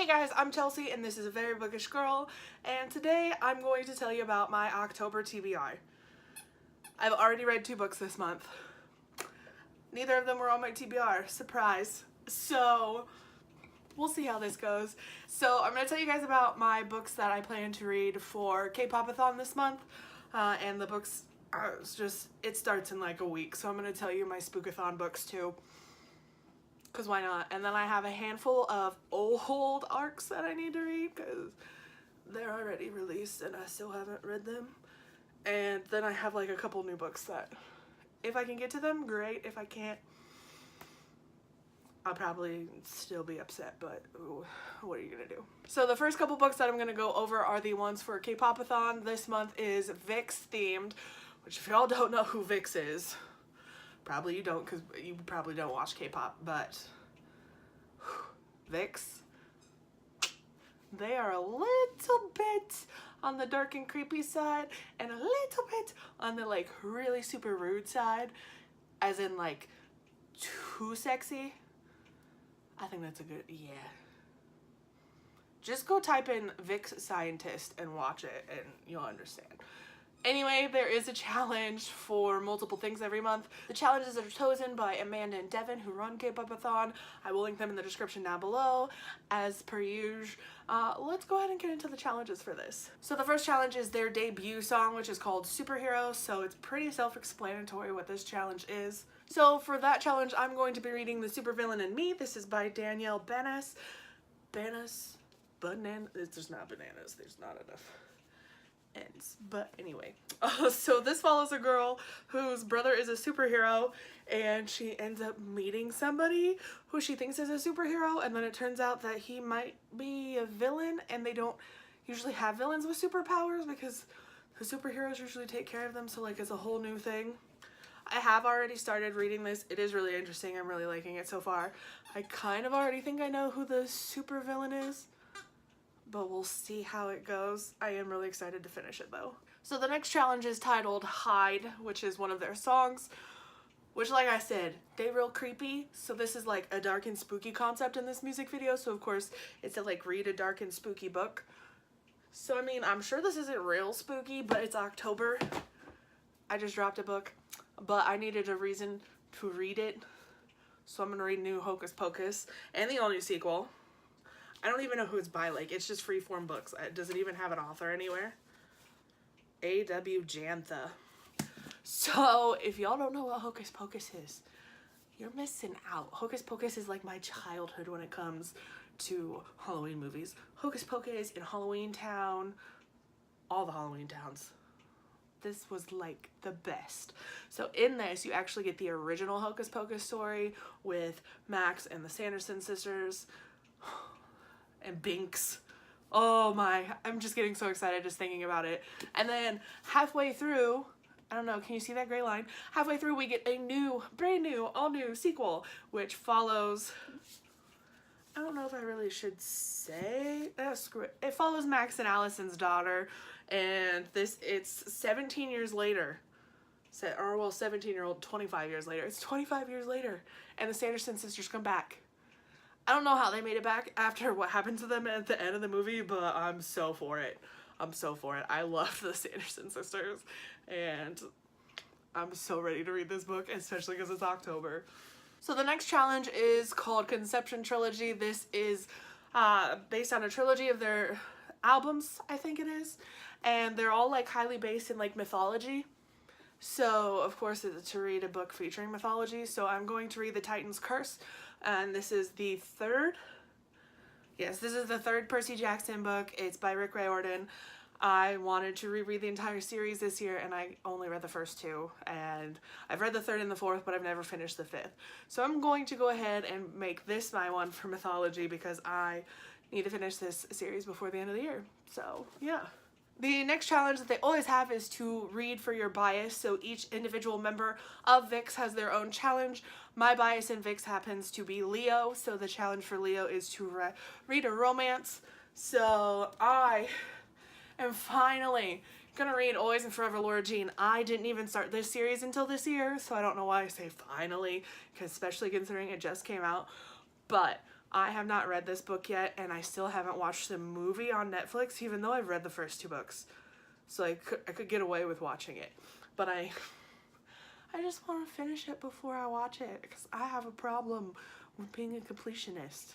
Hey guys, I'm Chelsea and this is A Very Bookish Girl, and today I'm going to tell you about my October TBR. I've already read 2 books this month. Neither of them were on my TBR. Surprise. So we'll see how this goes. So I'm going to tell you guys about my books that I plan to read for Kpopathon this month, and the books it starts in like a week, so I'm going to tell you my Spookathon books too. Because why not? And then I have a handful of old arcs that I need to read because they're already released and I still haven't read them. And then I have like a couple new books that if I can get to them, great. If I can't, I'll probably still be upset, but ooh, what are you gonna do? So the first couple books that I'm gonna go over are the ones for Kpopathon. This month is Vix themed, which if y'all don't know who Vix is, probably you don't because you probably don't watch K-pop, but Vix, they are a little bit on the dark and creepy side and a little bit on the like really super rude side, as in like too sexy. I think that's a good, yeah. Just go type in Vix scientist and watch it and you'll understand. Anyway, there is a challenge for multiple things every month. The challenges are chosen by Amanda and Devin, who run Kpopathon. I will link them in the description down below, as per usual. Let's go ahead and get into the challenges for this. So the first challenge is their debut song, which is called Superhero, so it's pretty self-explanatory what this challenge is. So for that challenge, I'm going to be reading The Supervillain in Me. This is by Danielle Benes. There's not bananas, there's not enough ends, but anyway. So this follows a girl whose brother is a superhero and she ends up meeting somebody who she thinks is a superhero, and then it turns out that he might be a villain, and they don't usually have villains with superpowers because the superheroes usually take care of them, so like it's a whole new thing. I have already started reading this. It is really interesting. I'm really liking it so far. I kind of already think I know who the supervillain is, but we'll see how it goes. I am really excited to finish it though. So the next challenge is titled Hide, which is one of their songs, which, like I said, they real creepy. So this is like a dark and spooky concept in this music video. So of course it's a like read a dark and spooky book. So I mean, I'm sure this isn't real spooky, but it's October. I just dropped a book, but I needed a reason to read it. So I'm gonna read new Hocus Pocus and the all-new sequel. I don't even know who it's by, like, it's just freeform books. Does it even have an author anywhere? A.W. Jantha. So, if y'all don't know what Hocus Pocus is, you're missing out. Hocus Pocus is like my childhood when it comes to Halloween movies. Hocus Pocus in Halloween Town, all the Halloween towns. This was like the best. So in this, you actually get the original Hocus Pocus story with Max and the Sanderson sisters. And Binks. Oh my, I'm just getting so excited just thinking about it. And then halfway through, I don't know, can you see that gray line? Halfway through we get a new, brand new, all new sequel, which follows, I don't know if I really should say, screw it. It follows Max and Allison's daughter, and it's 17 years later. Or well, 17-year-old, 25 years later. It's 25 years later, and the Sanderson sisters come back. I don't know how they made it back after what happened to them at the end of the movie, but I'm so for it. I'm so for it. I love the Sanderson sisters, and I'm so ready to read this book, especially because it's October. So the next challenge is called Conception Trilogy. This is based on a trilogy of their albums, I think it is, and they're all like highly based in like mythology. So of course it's to read a book featuring mythology. So I'm going to read The Titan's Curse, and this is the third. Yes, this is the third Percy Jackson book. It's by Rick Riordan. I wanted to reread the entire series this year, and I only read the first 2, and I've read the 3rd and the 4th, but I've never finished the 5th. So I'm going to go ahead and make this my one for mythology because I need to finish this series before the end of the year. So yeah. The next challenge that they always have is to read for your bias. So each individual member of Vix has their own challenge. My bias in Vix happens to be Leo. So the challenge for Leo is to read a romance. So I am finally gonna read Always and Forever Laura Jean. I didn't even start this series until this year, so I don't know why I say finally, because especially considering it just came out. But I have not read this book yet, and I still haven't watched the movie on Netflix, even though I've read the first 2 books. So I could get away with watching it. But I just want to finish it before I watch it, because I have a problem with being a completionist.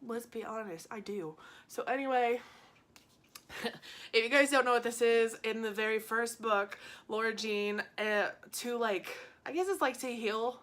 Let's be honest, I do. So anyway, if you guys don't know what this is, in the very first book, Laura Jean, to like, I guess it's like to heal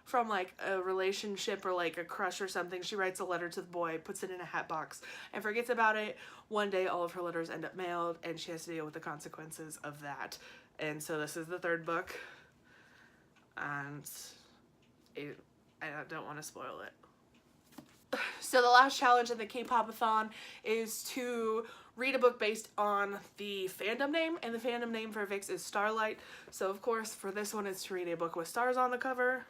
from like a relationship or like a crush or something, she writes a letter to the boy, puts it in a hat box, and forgets about it. One day all of her letters end up mailed, and she has to deal with the consequences of that. And so this is the 3rd book, and I don't want to spoil it. So the last challenge in the Kpopathon is to read a book based on the fandom name, and the fandom name for Vix is Starlight. So of course for this one it's to read a book with stars on the cover.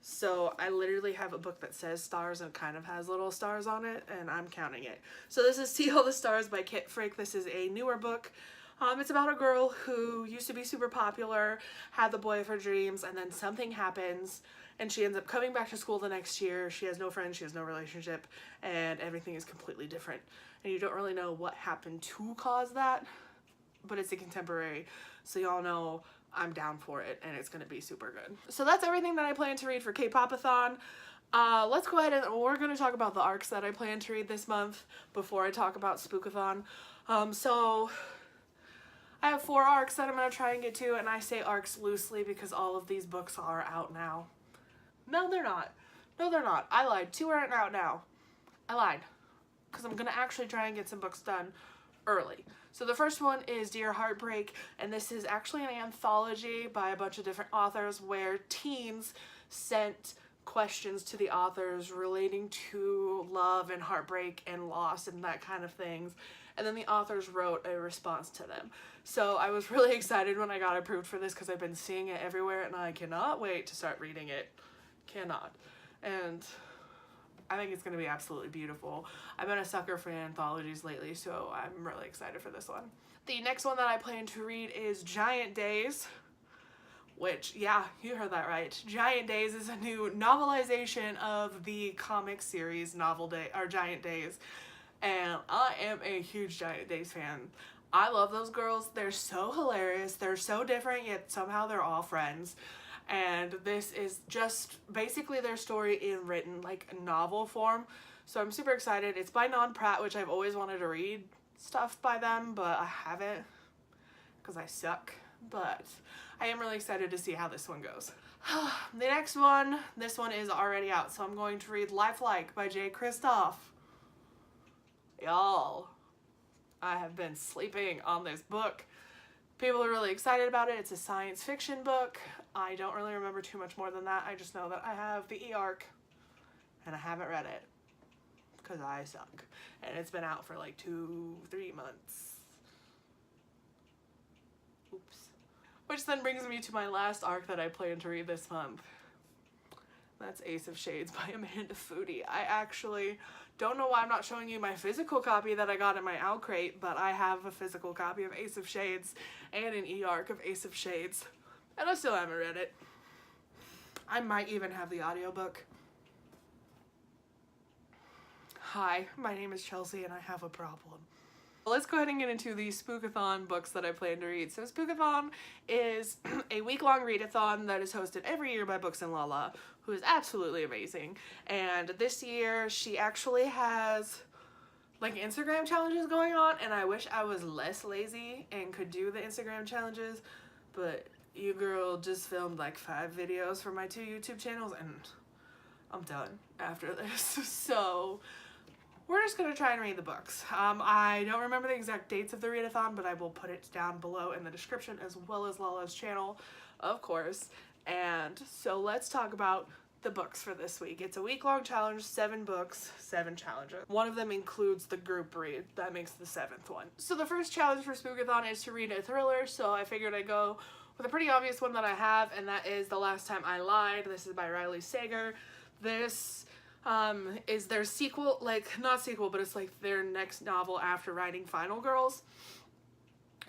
So I literally have a book that says stars and kind of has little stars on it, and I'm counting it. So this is See All the Stars by Kit Frick. This is a newer book. It's about a girl who used to be super popular, had the boy of her dreams, and then something happens and she ends up coming back to school the next year. She has no friends, she has no relationship, and everything is completely different. And you don't really know what happened to cause that, but it's a contemporary, so y'all know I'm down for it, and it's gonna be super good. So that's everything that I plan to read for Kpopathon. Let's go ahead and we're gonna talk about the arcs that I plan to read this month before I talk about Spookathon. So I have 4 arcs that I'm gonna try and get to, and I say arcs loosely because all of these books are out now. No, they're not. No, they're not. I lied. 2 aren't out now. I lied. Because I'm gonna actually try and get some books done early. So the first one is Dear Heartbreak, and this is actually an anthology by a bunch of different authors where teens sent questions to the authors relating to love and heartbreak and loss and that kind of things, and then the authors wrote a response to them. So I was really excited when I got approved for this because I've been seeing it everywhere, and I cannot wait to start reading it. Cannot. And I think it's going to be absolutely beautiful. I've been a sucker for anthologies lately, so I'm really excited for this one. The next one that I plan to read is Giant Days, which, yeah, you heard that right. Giant Days is a new novelization of the comic series Giant Days, and I am a huge Giant Days fan. I love those girls. They're so hilarious. They're so different, yet somehow they're all friends. And this is just basically their story in written like novel form, so I'm super excited. It's by Non Pratt, which I've always wanted to read stuff by them, but I haven't because I suck. But I am really excited to see how this one goes. The next one, this one is already out, so I'm going to read Lifelike by Jay Kristoff. Y'all, I have been sleeping on this book. People are really excited about it. It's a science fiction book. I don't really remember too much more than that. I just know that I have the e-arc and I haven't read it because I suck. And it's been out for like 2-3 months. Oops. Which then brings me to my last arc that I plan to read this month. That's Ace of Shades by Amanda Foodie. I actually don't know why I'm not showing you my physical copy that I got in my Owl Crate, but I have a physical copy of Ace of Shades and an e-arc of Ace of Shades, and I still haven't read it. I might even have the audiobook. Hi, my name is Chelsea and I have a problem. Let's go ahead and get into the Spookathon books that I plan to read. So Spookathon is a week-long readathon that is hosted every year by Books and Lala, who is absolutely amazing. And this year she actually has like Instagram challenges going on, and I wish I was less lazy and could do the Instagram challenges, but you girl just filmed like 5 videos for my 2 YouTube channels and I'm done after this. So we're just going to try and read the books. I don't remember the exact dates of the readathon, but I will put it down below in the description, as well as Lala's channel, of course. And so let's talk about the books for this week. It's a week-long challenge, 7 books, 7 challenges. One of them includes the group read. That makes the 7th one. So the first challenge for Spookathon is to read a thriller, so I figured I'd go with a pretty obvious one that I have, and that is The Last Time I Lied. This is by Riley Sager. This is their sequel, like, not sequel, but it's like their next novel after writing Final Girls.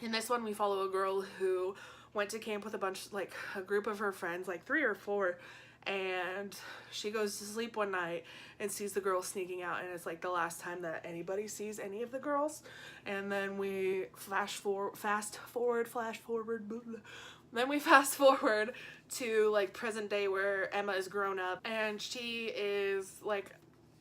In this one, we follow a girl who went to camp with a group of her friends, like 3 or 4, and she goes to sleep one night and sees the girls sneaking out, and it's like the last time that anybody sees any of the girls. And then we fast forward to like present day, where Emma is grown up and she is like,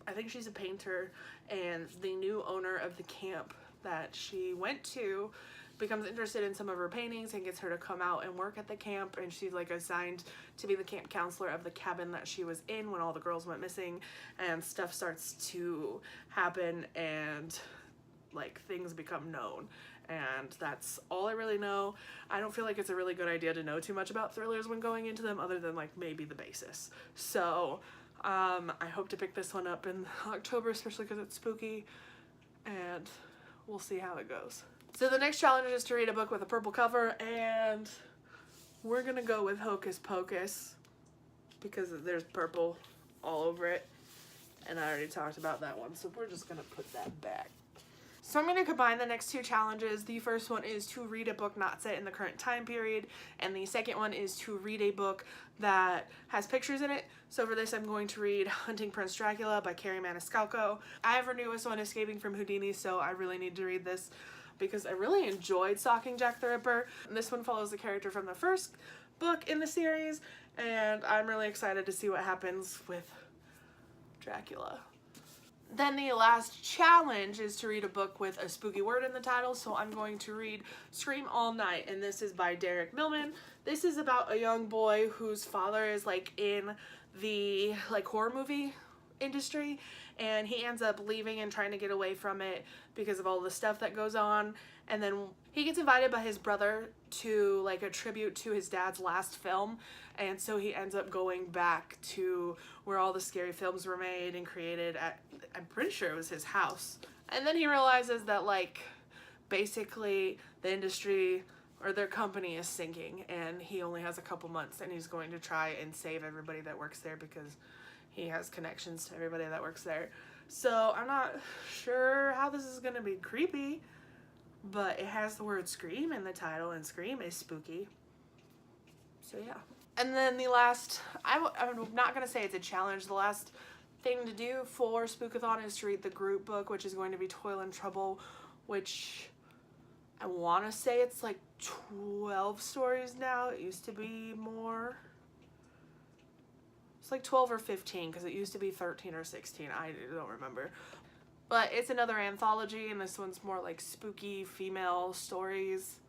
I think she's a painter, and the new owner of the camp that she went to becomes interested in some of her paintings and gets her to come out and work at the camp, and she's like assigned to be the camp counselor of the cabin that she was in when all the girls went missing, and stuff starts to happen and like things become known. And that's all I really know. I don't feel like it's a really good idea to know too much about thrillers when going into them, other than like maybe the basis. So I hope to pick this one up in October, especially because it's spooky, and we'll see how it goes. So the next challenge is to read a book with a purple cover, and we're gonna go with Hocus Pocus because there's purple all over it, and I already talked about that one, so we're just gonna put that back. So I'm going to combine the next two challenges. The first one is to read a book not set in the current time period, and the second one is to read a book that has pictures in it. So for this, I'm going to read Hunting Prince Dracula by Carrie Maniscalco. I have her newest one, Escaping from Houdini, so I really need to read this because I really enjoyed Stalking Jack the Ripper. And this one follows the character from the first book in the series, and I'm really excited to see what happens with Dracula. Then the last challenge is to read a book with a spooky word in the title, so I'm going to read Scream All Night, and this is by Derek Millman. This is about a young boy whose father is like in the like horror movie industry, and he ends up leaving and trying to get away from it because of all the stuff that goes on. And then he gets invited by his brother to like a tribute to his dad's last film, and so he ends up going back to where all the scary films were made and created at, I'm pretty sure it was his house. And then he realizes that like basically the industry or their company is sinking, and he only has a couple months, and he's going to try and save everybody that works there because he has connections to everybody that works there. So I'm not sure how this is gonna be creepy, but it has the word scream in the title, and scream is spooky. So yeah. And then the last, I'm not gonna say it's a challenge, the last thing to do for Spookathon is to read the group book, which is going to be Toil and Trouble, which I want to say it's like 12 stories now. It used to be more. It's like 12 or 15 because it used to be 13 or 16. I don't remember. But it's another anthology, and this one's more like spooky female stories.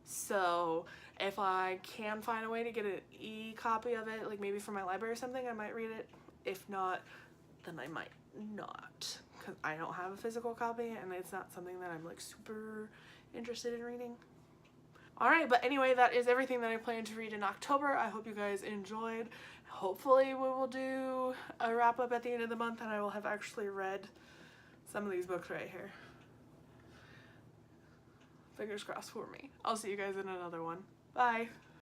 So if I can find a way to get an e-copy of it, like maybe from my library or something, I might read it. If not, then I might not, because I don't have a physical copy, and it's not something that I'm like super interested in reading. Alright, but anyway, that is everything that I plan to read in October. I hope you guys enjoyed. Hopefully we will do a wrap up at the end of the month, and I will have actually read some of these books right here. Fingers crossed for me. I'll see you guys in another one. Bye!